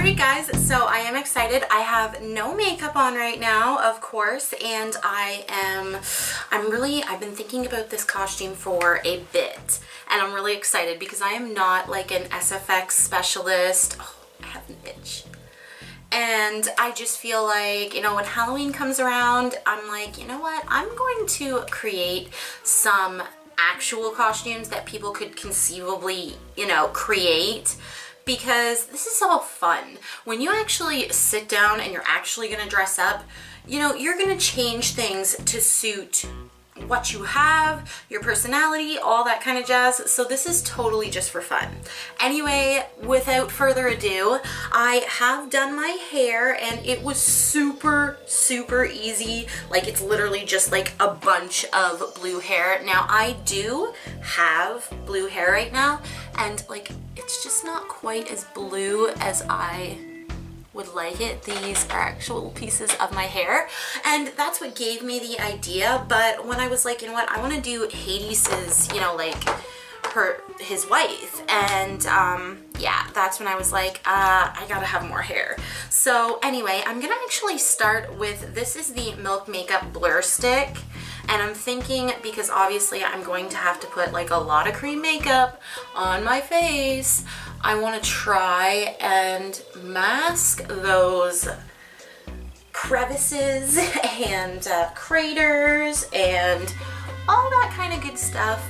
Alright guys, so I am excited. I have no makeup on right now, of course, and I've been thinking about this costume for a bit, and I'm really excited because I am not like an SFX specialist. Oh, I have an itch. And I just feel like, you know, when Halloween comes around, I'm like, you know what, I'm going to create some actual costumes that people could conceivably, you know, create, because this is all fun. When you actually sit down and you're actually gonna dress up, you know, you're gonna change things to suit what you have, your personality, all that kind of jazz. So this is totally just for fun. Anyway, without further ado, I have done my hair and it was super easy. Like, it's literally just like a bunch of blue hair. Now I do have blue hair right now, and like, it's just not quite as blue as I would like it. These are actual pieces of my hair, and that's what gave me the idea. But when I was like, you know what, I want to do Hadis's, you know, like his wife, and yeah, that's when I was like, I gotta have more hair. So anyway, I'm gonna actually start with, this is the Milk Makeup Blur Stick, and I'm thinking, because obviously I'm going to have to put like a lot of cream makeup on my face, I want to try and mask those crevices and craters and all that kind of good stuff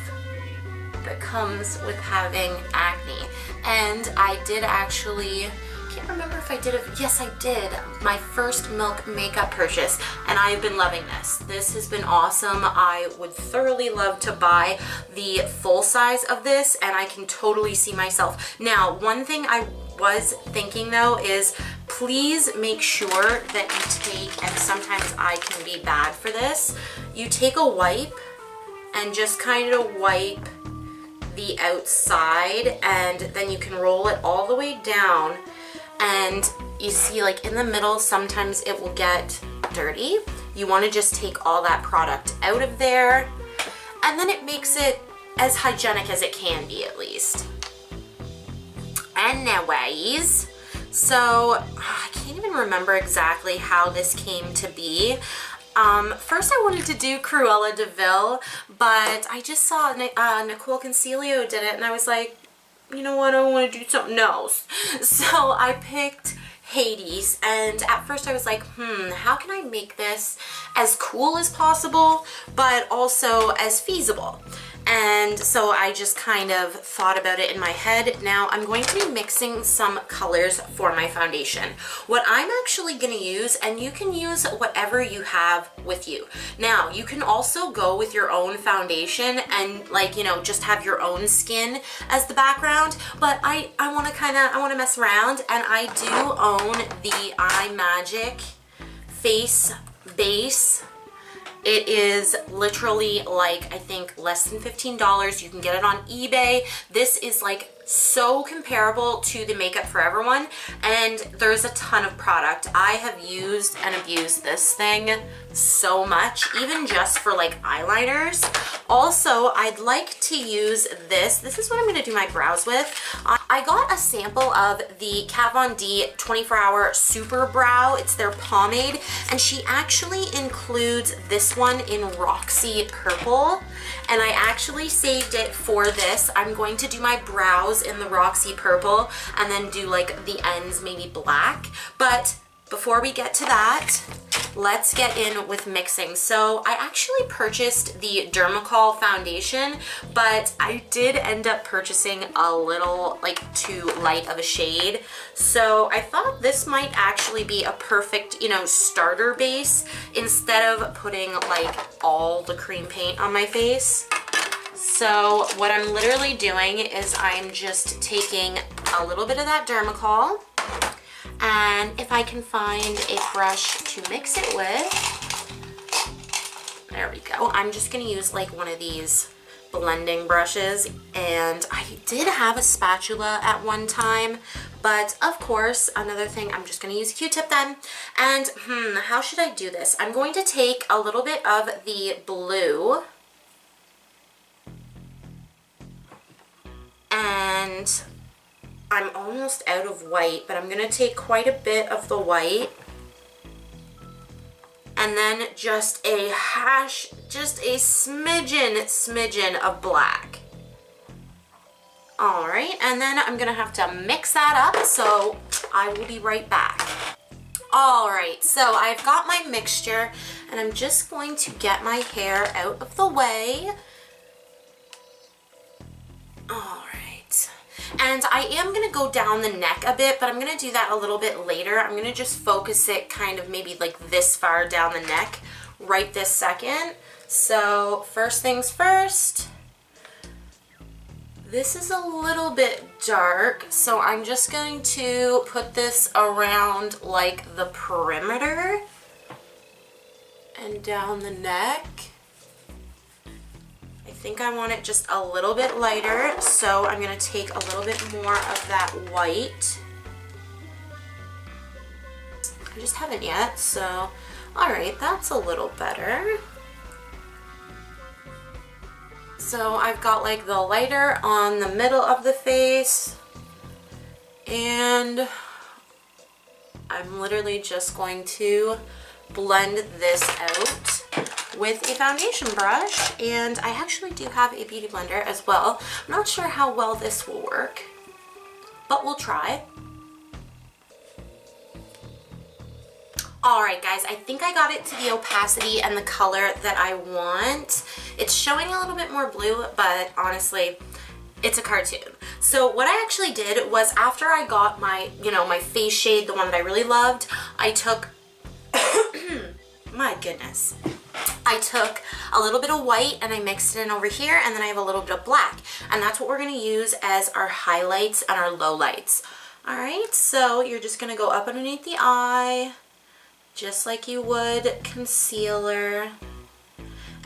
that comes with having acne. And I did actually, can't remember if I did it. Yes, I did. My first Milk makeup purchase, and I've been loving this. This has been awesome. I would thoroughly love to buy the full size of this, and I can totally see myself. Now, one thing I was thinking though is, please make sure that you take, and sometimes I can be bad for this, you take a wipe and just kind of wipe the outside, and then you can roll it all the way down. And you see, like in the middle, sometimes it will get dirty. You want to just take all that product out of there, and then it makes it as hygienic as it can be, at least. Anyways, so I can't even remember exactly how this came to be. First I wanted to do Cruella de Vil, but I just saw Nicole Concilio did it, and I was like, you know what, I want to do something else. So I picked Hadis, and at first I was like, how can I make this as cool as possible, but also as feasible? And so I just kind of thought about it in my head. Now I'm going to be mixing some colors for my foundation. What I'm actually going to use, and you can use whatever you have with you. Now you can also go with your own foundation and, like, you know, just have your own skin as the background. But I want to mess around, and I do own the iMagic face base. It is literally like, I think less than $15. You can get it on eBay. This is like so comparable to the Makeup Forever one, and there's a ton of product. I have used and abused this thing so much, even just for like eyeliners. Also, I'd like to use this. This is what I'm going to do my brows with. I got a sample of the Kat Von D 24-Hour Super Brow. It's their pomade, and she actually includes this one in Roxy Purple, and I actually saved it for this. I'm going to do my brows in the Roxy Purple and then do like the ends maybe black. But before we get to that, let's get in with mixing. So I actually purchased the Dermacol foundation, but I did end up purchasing a little like too light of a shade. So I thought this might actually be a perfect, you know, starter base instead of putting like all the cream paint on my face. So what I'm literally doing is I'm just taking a little bit of that Dermacol, and if I can find a brush to mix it with, there we go. I'm just gonna use like one of these blending brushes, and I did have a spatula at one time, but of course, another thing, I'm just gonna use a Q-tip then. And how should I do this? I'm going to take a little bit of the blue, and I'm almost out of white, but I'm gonna take quite a bit of the white and then just a smidgen of black. All right, and then I'm gonna have to mix that up, so I will be right back. All right, so I've got my mixture and I'm just going to get my hair out of the way. All right, and I am gonna go down the neck a bit, but I'm gonna do that a little bit later. I'm gonna just focus it kind of maybe like this far down the neck right this second. So first things first, this is a little bit dark, so I'm just going to put this around like the perimeter and down the neck. I think I want it just a little bit lighter, so I'm gonna take a little bit more of that white. I just haven't yet, so all right, that's a little better. So I've got like the lighter on the middle of the face, and I'm literally just going to blend this out with a foundation brush, and I actually do have a beauty blender as well. I'm not sure how well this will work, but we'll try. All right, guys, I think I got it to the opacity and the color that I want. It's showing a little bit more blue, but honestly, it's a cartoon. So what I actually did was, after I got my, my face shade, the one that I really loved, I took, my goodness. I took a little bit of white and I mixed it in over here, and then I have a little bit of black. And that's what we're gonna use as our highlights and our lowlights. All right, so you're just gonna go up underneath the eye, just like you would concealer.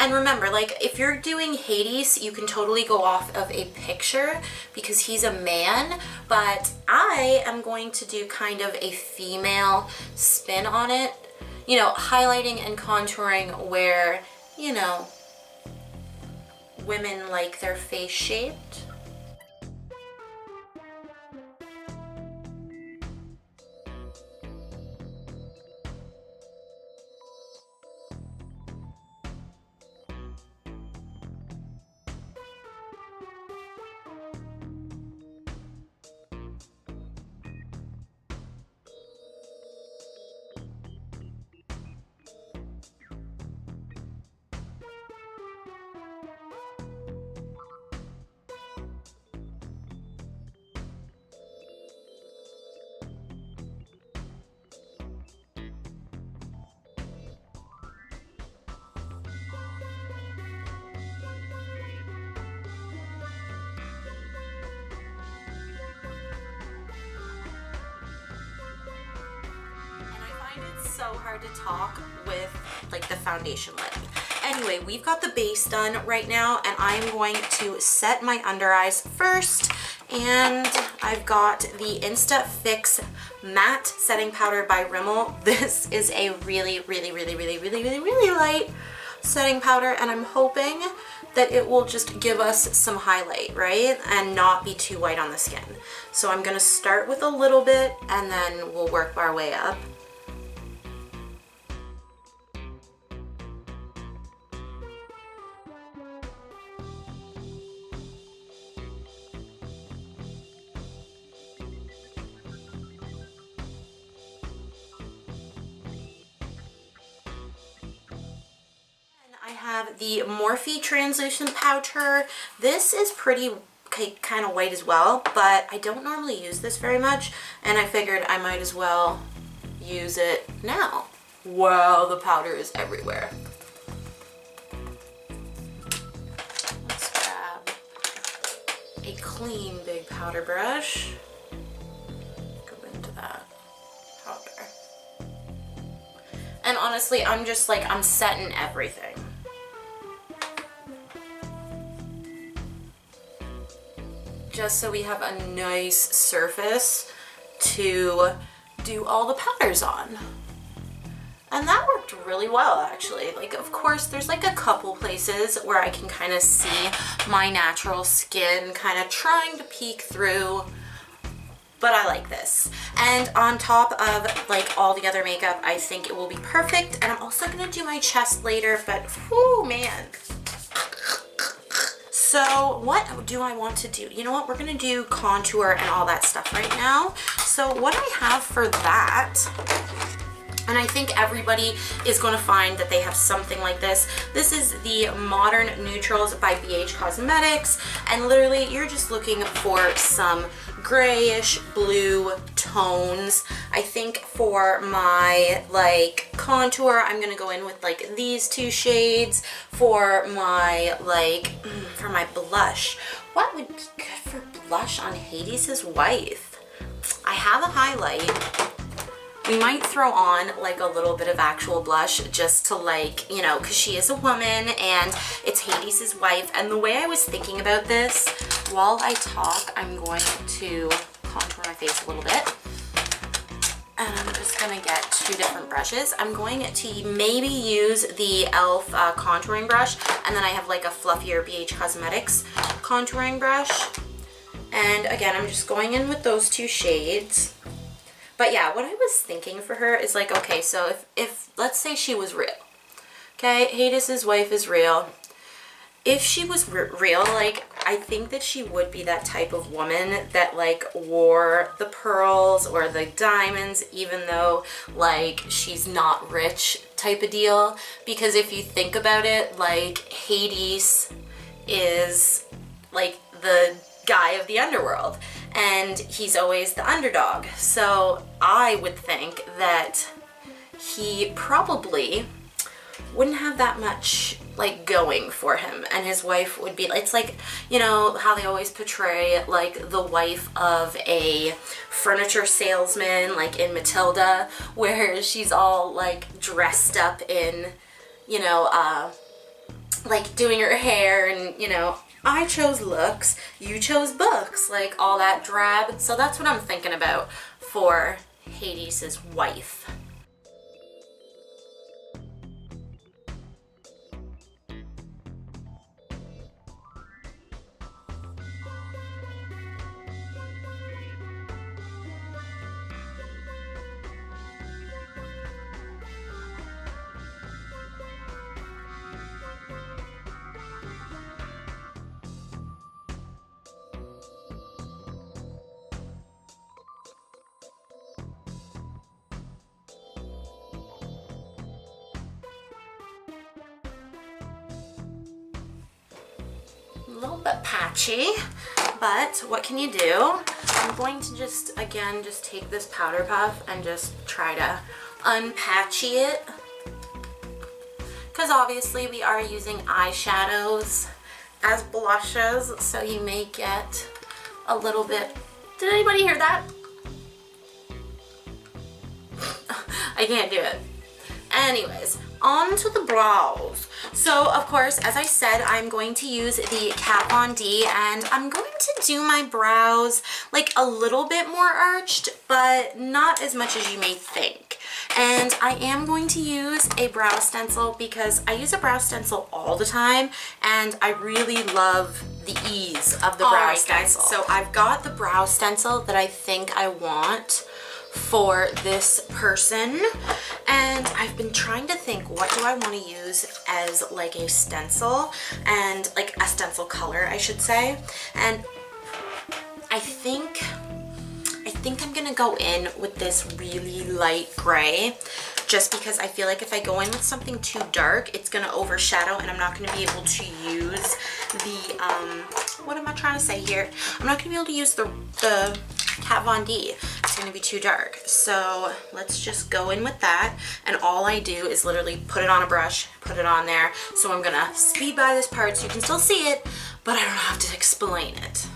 And remember, like, if you're doing Hadis, you can totally go off of a picture because he's a man, but I am going to do kind of a female spin on it, highlighting and contouring where, women like their face shaped. So hard to talk with like the foundation lip. Anyway, we've got the base done right now, and I'm going to set my under eyes first, and I've got the Insta Fix Matte Setting Powder by Rimmel. This is a really light setting powder, and I'm hoping that it will just give us some highlight, right? And not be too white on the skin. So I'm gonna start with a little bit, and then we'll work our way up. I have the Morphe Translucent Powder. This is pretty kind of white as well, but I don't normally use this very much, and I figured I might as well use it now. Wow, the powder is everywhere. Let's grab a clean big powder brush. Go into that powder. And honestly, I'm just like, I'm setting everything. Just so we have a nice surface to do all the powders on. And that worked really well, actually. Like, of course, there's like a couple places where I can kind of see my natural skin kind of trying to peek through, but I like this. And on top of like all the other makeup, I think it will be perfect. And I'm also gonna do my chest later, but whoo, man. So what do I want to do? You know what, we're gonna do contour and all that stuff right now. So what I have for that, and I think everybody is going to find that they have something like this. This is the Modern Neutrals by BH Cosmetics, and literally you're just looking for some grayish blue tones. I think for my like contour, I'm gonna go in with like these two shades. For my like for my blush, what would be good for blush on Hadis' wife? I have a highlight. We might throw on like a little bit of actual blush just to like, you know, because she is a woman and it's Hadis' wife. And the way I was thinking about this, while I talk, I'm going to contour my face a little bit. And I'm just going to get two different brushes. I'm going to maybe use the e.l.f. Contouring brush, and then I have like a fluffier BH Cosmetics contouring brush. And again, I'm just going in with those two shades. But yeah, what I was thinking for her is like, okay, so if let's say she was real, okay, Hadis' wife is real. If she was real, like, I think that she would be that type of woman that like wore the pearls or the diamonds, even though like she's not rich type of deal. Because if you think about it, like Hadis is like the guy of the underworld, and he's always the underdog. So I would think that he probably wouldn't have that much like going for him, and his wife would be, it's like, you know how they always portray like the wife of a furniture salesman, like in Matilda, where she's all like dressed up in, you know, like doing her hair, and you know, I chose looks, you chose books, like all that drab. So that's what I'm thinking about for Hadis' wife. A little bit patchy, but what can you do? I'm going to just, again, just take this powder puff and just try to unpatchy it. Because obviously we are using eyeshadows as blushes, so you may get a little bit. Did anybody hear that? I can't do it. Anyways, on to the brows. So of course, as I said, I'm going to use the Kat Von D, and I'm going to do my brows like a little bit more arched, but not as much as you may think. And I am going to use a brow stencil because I use a brow stencil all the time, and I really love the ease of the brow stencil. Guys, so I've got the brow stencil that I think I want for this person, and I've been trying to think, what do I want to use as like a stencil, and like a stencil color I should say. And I think I'm gonna go in with this really light gray, just because I feel like if I go in with something too dark, it's gonna overshadow, and I'm not gonna be able to use the what am I trying to say here? I'm not gonna be able to use the Kat Von D. It's gonna be too dark. So let's just go in with that, and all I do is literally put it on a brush, put it on there. So I'm gonna speed by this part so you can still see it, but I don't have to explain it.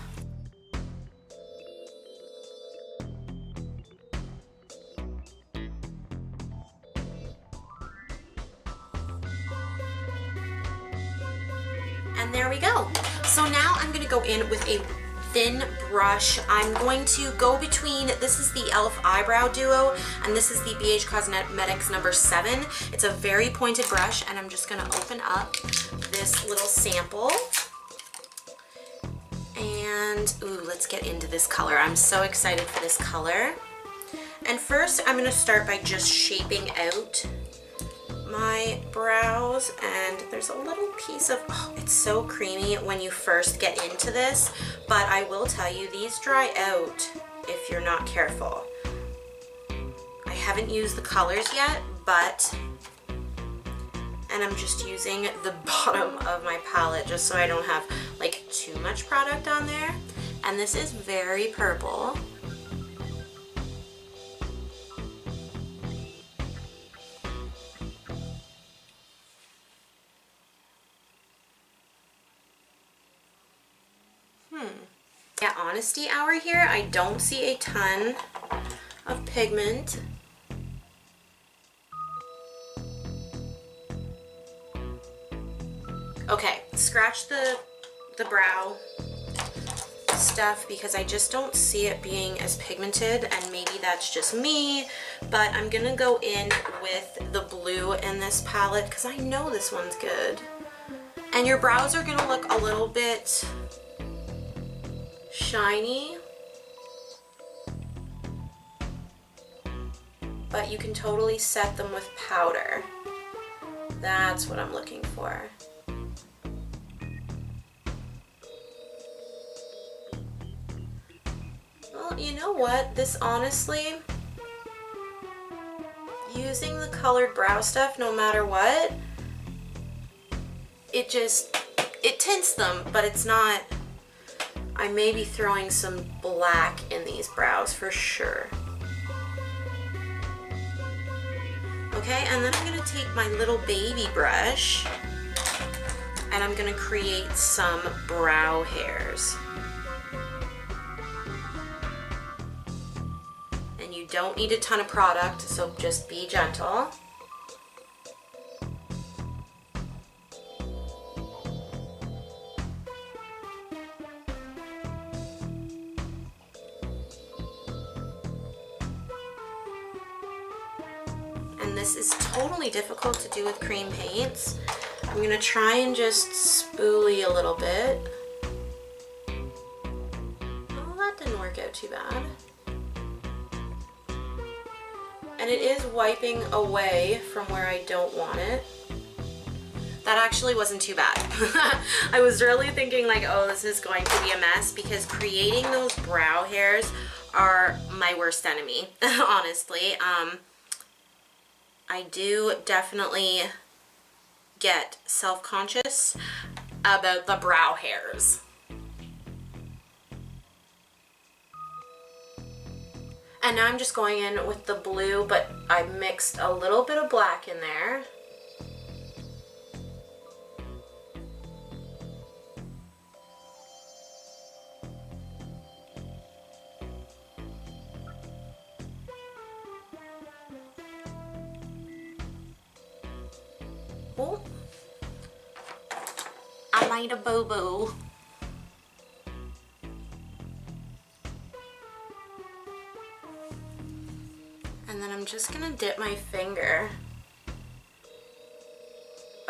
And there we go. So now I'm gonna go in with a thin brush. I'm going to go between, this is the e.l.f. Eyebrow Duo, and this is the BH Cosmetics number 7. It's a very pointed brush, and I'm just gonna open up this little sample. And ooh, let's get into this color. I'm so excited for this color. And first I'm gonna start by just shaping out my brows, and there's a little piece of, oh, it's so creamy when you first get into this, but I will tell you, these dry out if you're not careful. I haven't used the colors yet, and I'm just using the bottom of my palette just so I don't have like too much product on there. And this is very purple. Yeah, honesty hour here, I don't see a ton of pigment. Okay, scratch the brow stuff because I just don't see it being as pigmented, and maybe that's just me, but I'm gonna go in with the blue in this palette because I know this one's good. And your brows are gonna look a little bit shiny, but you can totally set them with powder. That's what I'm looking for. Well, you know what? This honestly, using the colored brow stuff no matter what, it tints them, but it's not. I may be throwing some black in these brows for sure. Okay, and then I'm gonna take my little baby brush and I'm gonna create some brow hairs. And you don't need a ton of product, so just be gentle. This is totally difficult to do with cream paints. I'm gonna try and just spoolie a little bit. Oh, that didn't work out too bad. And it is wiping away from where I don't want it. That actually wasn't too bad. I was really thinking like, oh, this is going to be a mess, because creating those brow hairs are my worst enemy, honestly. I do definitely get self-conscious about the brow hairs. And now I'm just going in with the blue, but I mixed a little bit of black in there. Oh, I made a boo-boo. And then I'm just gonna dip my finger.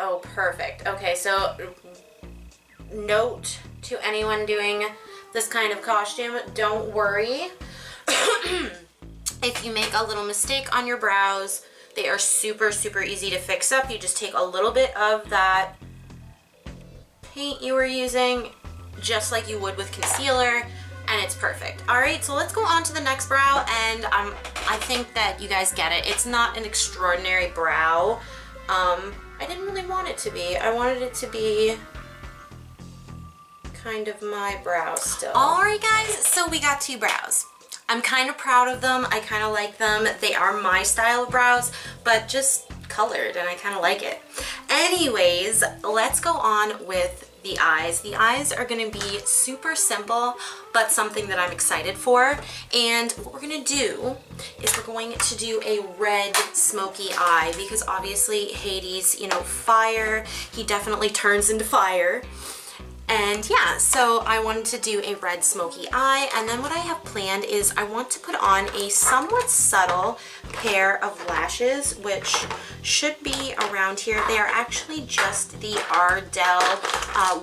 Oh, perfect. Okay, so note to anyone doing this kind of costume, don't worry. If you make a little mistake on your brows, they are super, super easy to fix up. You just take a little bit of that paint you were using, just like you would with concealer, and it's perfect. All right, so let's go on to the next brow, and I think that you guys get it. It's not an extraordinary brow. I didn't really want it to be. I wanted it to be kind of my brow still. All right, guys, so we got two brows. I'm kind of proud of them. I kind of like them. They are my style of brows, but just colored, and I kind of like it. Anyways, let's go on with the eyes. The eyes are going to be super simple, but something that I'm excited for. And what we're going to do is we're going to do a red smoky eye, because obviously Hadis, you know, fire, he definitely turns into fire. And yeah, so I wanted to do a red smoky eye, and then what I have planned is I want to put on a somewhat subtle pair of lashes, which should be around here. They are actually just the Ardell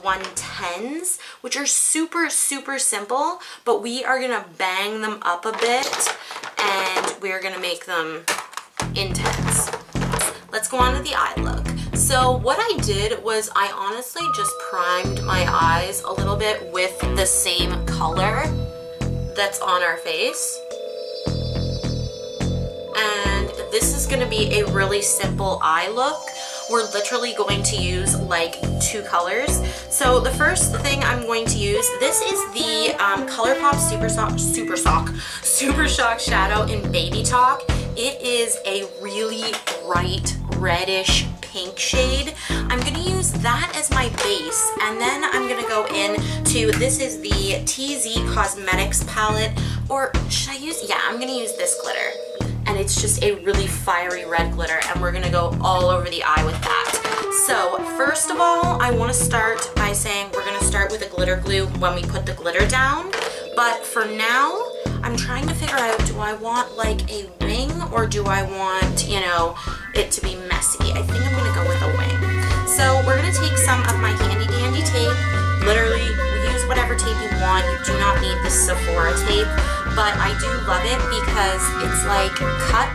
110s, which are super, super simple, but we are gonna bang them up a bit, and we're gonna make them intense. Let's go on to the eye look. So what I did was I honestly just primed my eyes a little bit with the same color that's on our face. And this is gonna be a really simple eye look. We're literally going to use like 2 colors. So the first thing I'm going to use, this is the ColourPop Super Shock Shadow in Baby Talk. It is a really bright reddish pink shade. I'm gonna use that as my base, and then I'm gonna go into, this is the TZ Cosmetics palette, or should I use, yeah, I'm gonna use this glitter. And it's just a really fiery red glitter, and we're gonna go all over the eye with that. So first of all, I wanna start by saying we're gonna start with a glitter glue when we put the glitter down. But for now, I'm trying to figure out, do I want like a wing, or do I want, you know, it to be messy? I think I'm gonna go with a wing. So we're gonna take some of my handy dandy tape. Literally, use whatever tape you want. You do not need the Sephora tape, but I do love it because it's like cut,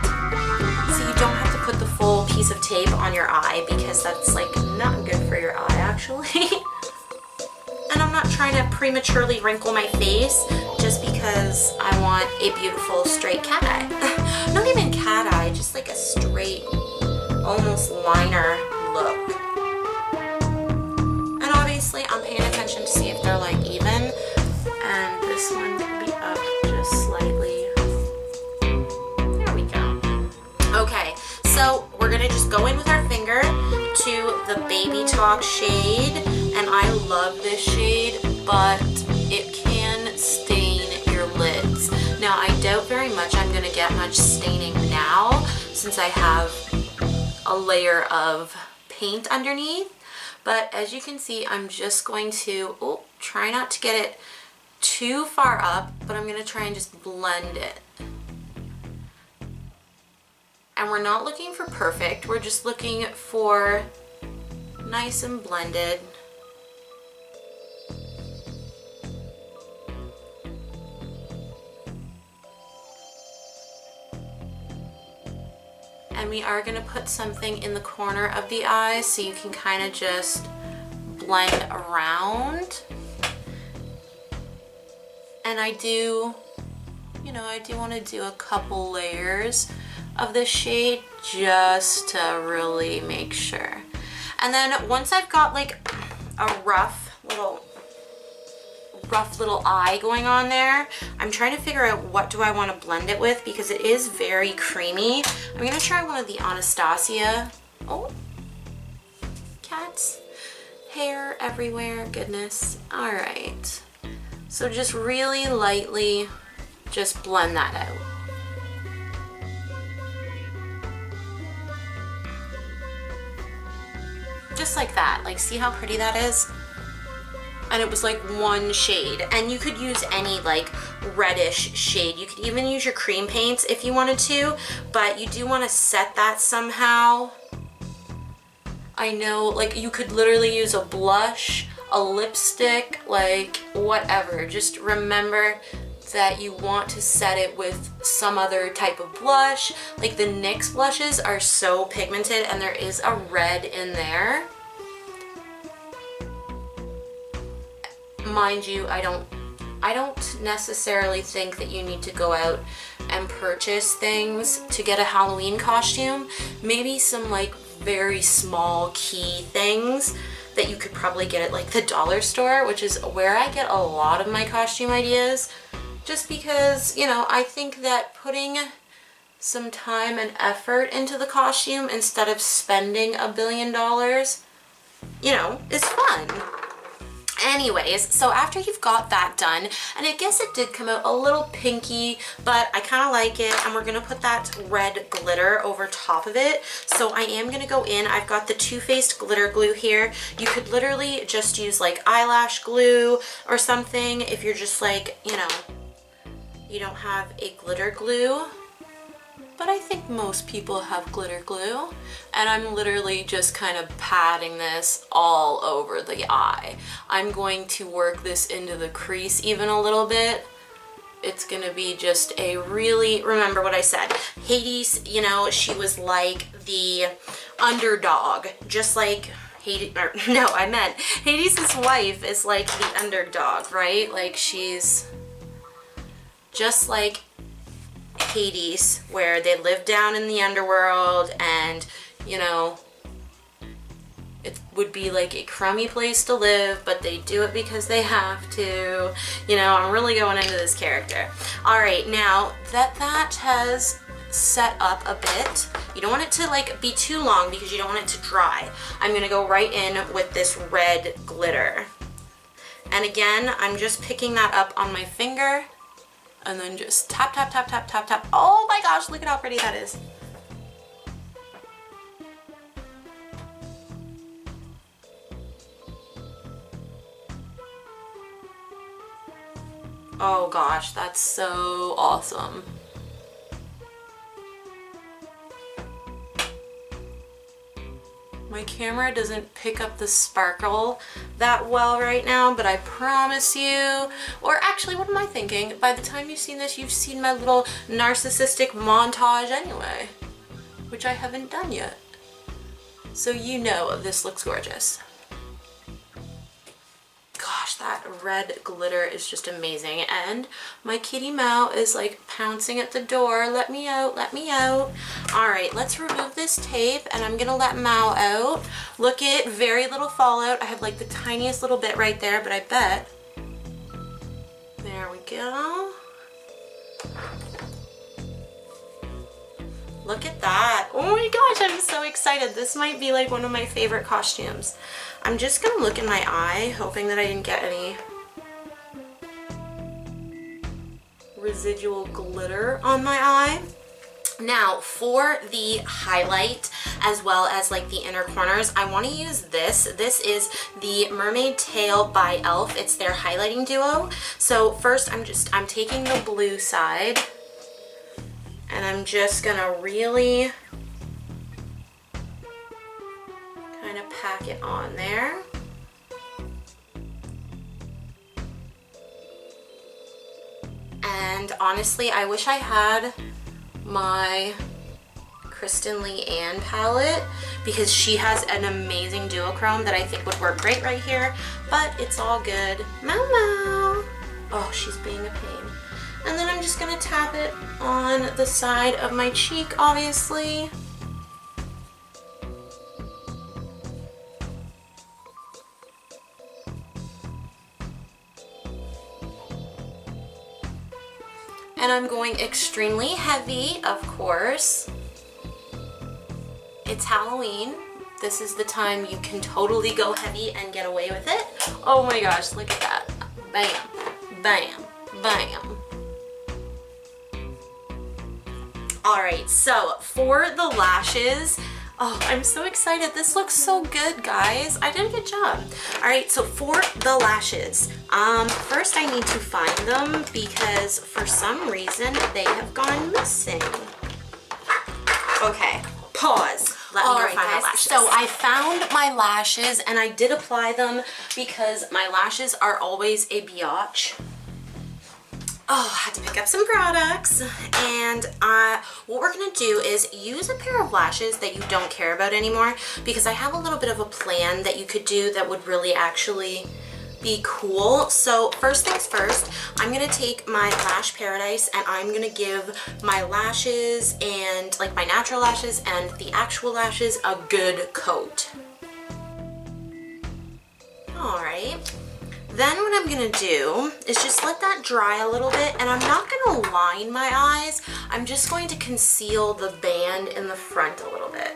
so you don't have to put the full piece of tape on your eye, because that's like not good for your eye actually. And I'm not trying to prematurely wrinkle my face just because I want a beautiful straight cat eye. Not even cat eye, just like a straight, almost liner look. And obviously I'm paying attention to see if they're like even, and this one can be up just slightly. There we go. Okay, so we're gonna just go in with our finger to the Baby Talk shade, and I love this shade, but it can stain your lids. Now I doubt very much I'm gonna get much staining now, since I have a layer of paint underneath, but as you can see, I'm just going to, try not to get it too far up, but I'm gonna try and just blend it. And we're not looking for perfect, we're just looking for nice and blended. And we are gonna put something in the corner of the eye so you can kind of just blend around. And I do, you know, I do want to do a couple layers of this shade just to really make sure. And then once I've got like a rough little eye going on there, I'm trying to figure out what do I want to blend it with, because it is very creamy. I'm gonna try one of the Anastasia. Oh, cats, hair everywhere, goodness. All right, so just really lightly just blend that out. Just like that. Like, see how pretty that is? And it was like one shade, and you could use any like reddish shade. You could even use your cream paints if you wanted to, but you do want to set that somehow. I know, like, you could literally use a blush, a lipstick, like whatever. Just remember that you want to set it with some other type of blush. Like the NYX blushes are so pigmented, and there is a red in there. Mind you, I don't necessarily think that you need to go out and purchase things to get a Halloween costume. Maybe some like very small key things that you could probably get at like the dollar store, which is where I get a lot of my costume ideas, just because, you know, I think that putting some time and effort into the costume instead of spending $1 billion, you know, is fun. Anyways, so after you've got that done, and I guess it did come out a little pinky, but I kind of like it, and we're gonna put that red glitter over top of it. So I am gonna go in, I've got the Too Faced glitter glue here. You could literally just use like eyelash glue or something if you're just like, you know, you don't have a glitter glue. But I think most people have glitter glue, and I'm literally just kind of patting this all over the eye. I'm going to work this into the crease even a little bit. It's gonna be just a really, remember what I said, Hadis, you know, she was like the underdog, just like Hadis, or no, I meant Hadis' wife is like the underdog, right? Like she's just like Hadis, where they live down in the underworld, and you know, it would be like a crummy place to live, but they do it because they have to. You know, I'm really going into this character. All right, now that has set up a bit, you don't want it to like be too long because you don't want it to dry. I'm gonna go right in with this red glitter, and again, I'm just picking that up on my finger. And then just tap, tap, tap, tap, tap, tap. Oh my gosh, look at how pretty that is. Oh gosh, that's so awesome. My camera doesn't pick up the sparkle that well right now, but I promise you, or actually, what am I thinking? By the time you've seen this, you've seen my little narcissistic montage anyway, which I haven't done yet. So you know this looks gorgeous. Gosh, that red glitter is just amazing. And my kitty Mao is like pouncing at the door. Let me out, let me out. All right, let's remove this tape, and I'm gonna let Mao out. Look at very little fallout. I have like the tiniest little bit right there, but I bet. There we go. Look at that. Oh my gosh, I'm so excited. This might be like one of my favorite costumes. I'm just gonna look in my eye, hoping that I didn't get any residual glitter on my eye. Now, for the highlight, as well as like the inner corners, I want to use this. This is the Mermaid Tail by e.l.f. It's their highlighting duo. So first, I'm taking the blue side, and I'm just gonna really kind of pack it on there. And honestly, I wish I had my Kristen Lee Ann palette, because she has an amazing duochrome that I think would work great right here, but it's all good. Mama! Oh, she's being a pain. And then I'm just gonna tap it on the side of my cheek, obviously. And I'm going extremely heavy, of course. It's Halloween. This is the time you can totally go heavy and get away with it. Oh my gosh, look at that. Bam, bam, bam. All right, so for the lashes, oh, I'm so excited. This looks so good, guys. I did a good job. All right, so for the lashes, first I need to find them because for some reason they have gone missing. Okay, pause. Let me go find my lashes. So I found my lashes and I did apply them because my lashes are always a biatch. Oh, I had to pick up some products, and what we're gonna do is use a pair of lashes that you don't care about anymore, because I have a little bit of a plan that you could do that would really actually be cool. So first things first, I'm gonna take my Lash Paradise and I'm gonna give my lashes and like my natural lashes and the actual lashes a good coat. All right. Then what I'm gonna do is just let that dry a little bit, and I'm not gonna line my eyes. I'm just going to conceal the band in the front a little bit.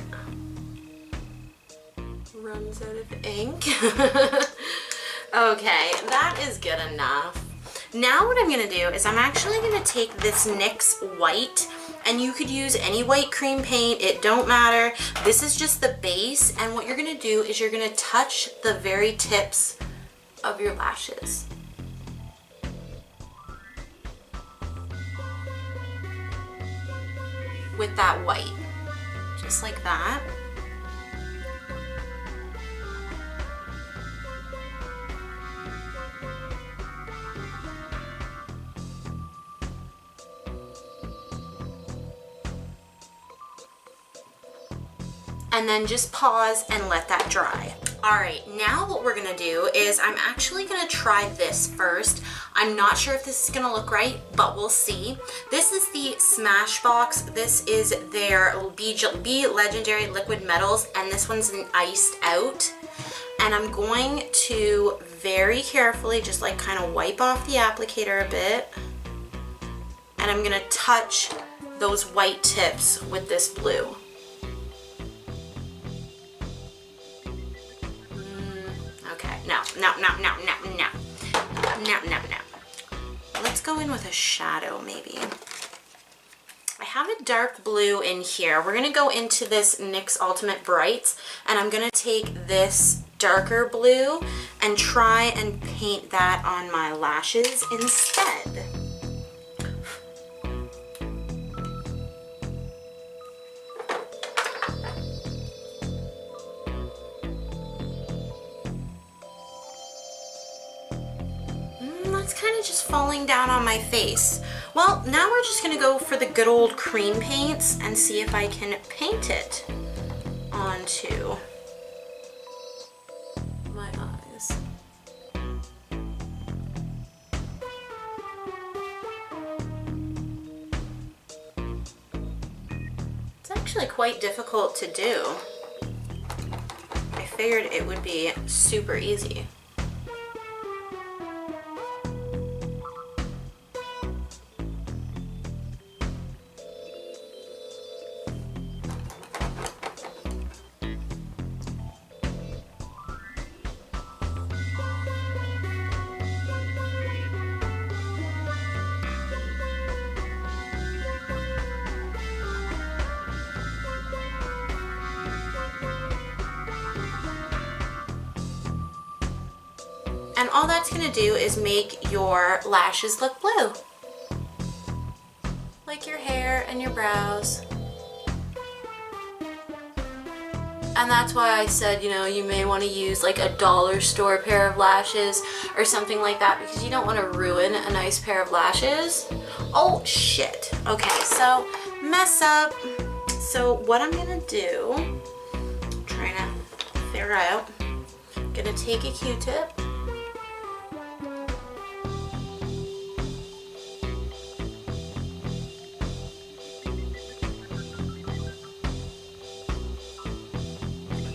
Runs out of ink. Okay, that is good enough. Now what I'm gonna do is I'm actually gonna take this NYX white, and you could use any white cream paint, it don't matter. This is just the base, and what you're gonna do is you're gonna touch the very tips of your lashes. With that white, just like that. And then just pause and let that dry. All right, now what we're gonna do is I'm actually gonna try this first. I'm not sure if this is gonna look right, but we'll see. This is the Smashbox. This is their B Legendary Liquid Metals, and this one's an iced out. And I'm going to very carefully just like kind of wipe off the applicator a bit. And I'm gonna touch those white tips with this blue. No. Let's go in with a shadow maybe. I have a dark blue in here. We're gonna go into this NYX Ultimate Brights, and I'm gonna take this darker blue and try and paint that on my lashes instead. It's kind of just falling down on my face. Well, now we're just gonna go for the good old cream paints and see if I can paint it onto my eyes. It's actually quite difficult to do. I figured it would be super easy. And all that's gonna do is make your lashes look blue. Like your hair and your brows. And that's why I said, you know, you may want to use like a dollar store pair of lashes or something like that, because you don't want to ruin a nice pair of lashes. Oh shit. Okay, so mess up. So what I'm gonna do, I'm trying to figure out, I'm gonna take a Q-tip.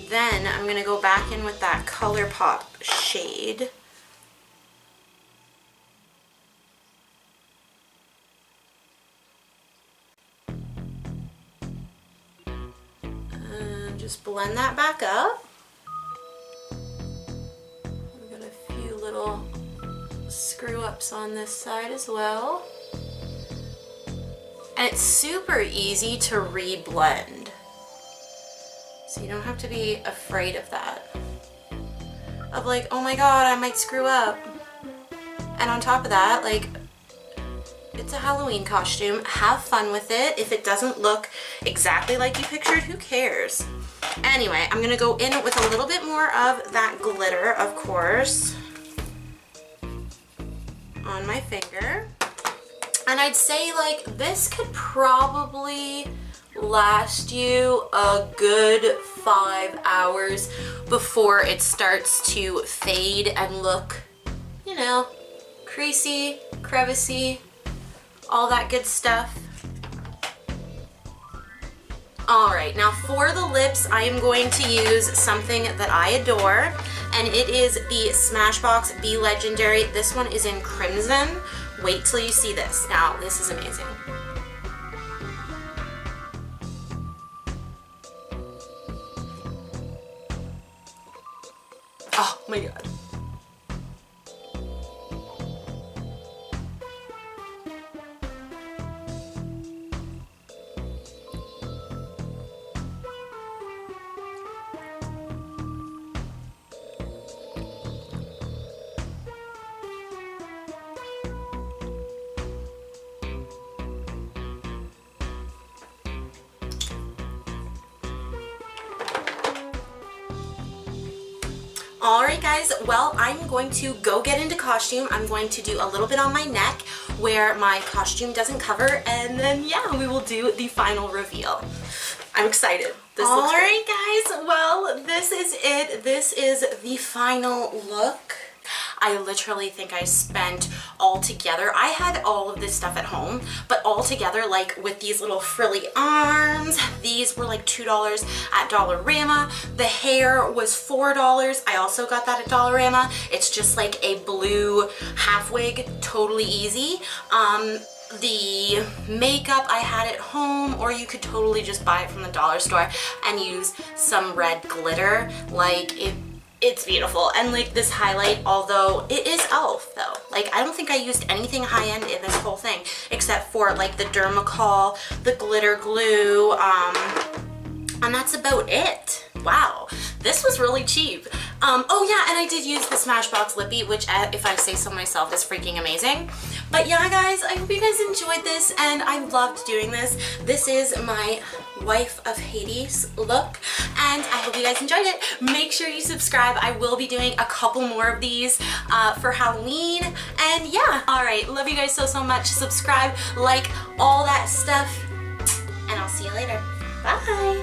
Then I'm going to go back in with that ColourPop shade. And just blend that back up. We've got a few little screw ups on this side as well. And it's super easy to re-blend. So you don't have to be afraid of that. Of like, oh my god, I might screw up. And on top of that, like, it's a Halloween costume. Have fun with it. If it doesn't look exactly like you pictured, who cares? Anyway, I'm gonna go in with a little bit more of that glitter, of course, on my finger. And I'd say like this could probably last you a good 5 hours before it starts to fade and look, you know, creasy, crevicey, all that good stuff. All right, now for the lips, I am going to use something that I adore, and it is the Smashbox B Legendary. This one is in Crimson. Wait till you see this. Now, this is amazing. Oh my god. Alright guys, well, I'm going to go get into costume. I'm going to do a little bit on my neck where my costume doesn't cover, and then yeah, we will do the final reveal. I'm excited. Alright guys, well, this is it. This is the final look. I literally think I spent all together, I had all of this stuff at home, but all together, like with these little frilly arms, these were like $2 at Dollarama. The hair was $4. I also got that at Dollarama. It's just like a blue half wig, totally easy. The makeup I had at home, or you could totally just buy it from the dollar store and use some red glitter. Like it's beautiful. And like this highlight, although it is e.l.f. though, like I don't think I used anything high-end in this whole thing except for like the Dermacol, the glitter glue, and that's about it. Wow, this was really cheap. Oh yeah, and I did use the Smashbox Lippy, which if I say so myself is freaking amazing. But yeah guys, I hope you guys enjoyed this and I loved doing this. This is my Wife of Hadis look and I hope you guys enjoyed it. Make sure you subscribe. I will be doing a couple more of these for Halloween, and yeah. Alright, love you guys so much. Subscribe, like, all that stuff, and I'll see you later. Bye!